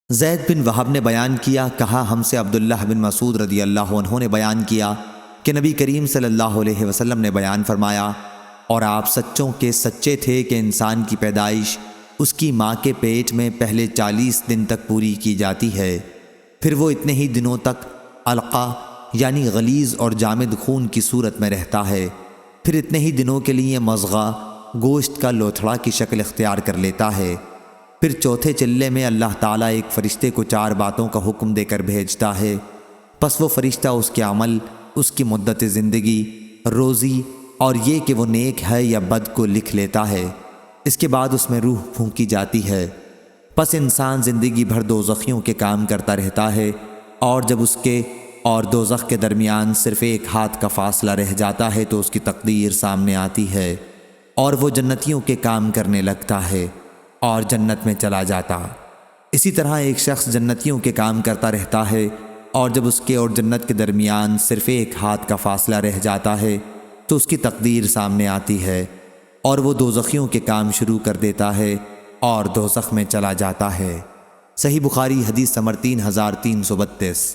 زید بن وہب نے بیان کیا، کہا ہم سے عبداللہ بن مسعود رضی اللہ عنہ نے بیان کیا کہ نبی کریم صلی اللہ علیہ وسلم نے بیان فرمایا، اور آپ سچوں کے سچے تھے کہ انسان کی پیدائش اس کی ماں کے پیٹ میں پہلے 40 دن تک پوری کی جاتی ہے، پھر وہ اتنے ہی دنوں تک علقہ یعنی غلیظ اور جامد خون کی صورت میں رہتا ہے، پھر اتنے ہی دنوں کے لیے مضغہ گوشت کا لوتھڑا کی شکل اختیار کر لیتا ہے، پھر چوتھے چلے میں اللہ تعالیٰ ایک فرشتے کو 4 باتوں کا حکم دے کر بھیجتا ہے، پس وہ فرشتہ اس کے عمل، اس کی مدت زندگی، روزی اور یہ کہ وہ نیک ہے یا بد کو لکھ لیتا ہے۔ اس کے بعد اس میں روح پھونکی جاتی ہے، پس انسان زندگی بھر دوزخیوں کے کام کرتا رہتا ہے، اور جب اس کے اور دوزخ کے درمیان صرف 1 ہاتھ کا فاصلہ رہ جاتا ہے تو اس کی تقدیر سامنے آتی ہے، اور وہ جنتیوں کے کام کرنے لگتا ہے اور جنت میں چلا جاتا۔ اسی طرح ایک شخص جنتیوں کے کام کرتا رہتا ہے، اور جب اس کے اور جنت کے درمیان صرف 1 ہاتھ کا فاصلہ رہ جاتا ہے تو اس کی تقدیر سامنے آتی ہے، اور وہ دوزخیوں کے کام شروع کر دیتا ہے اور دوزخ میں چلا جاتا ہے۔ صحیح بخاری حدیث نمبر 3332۔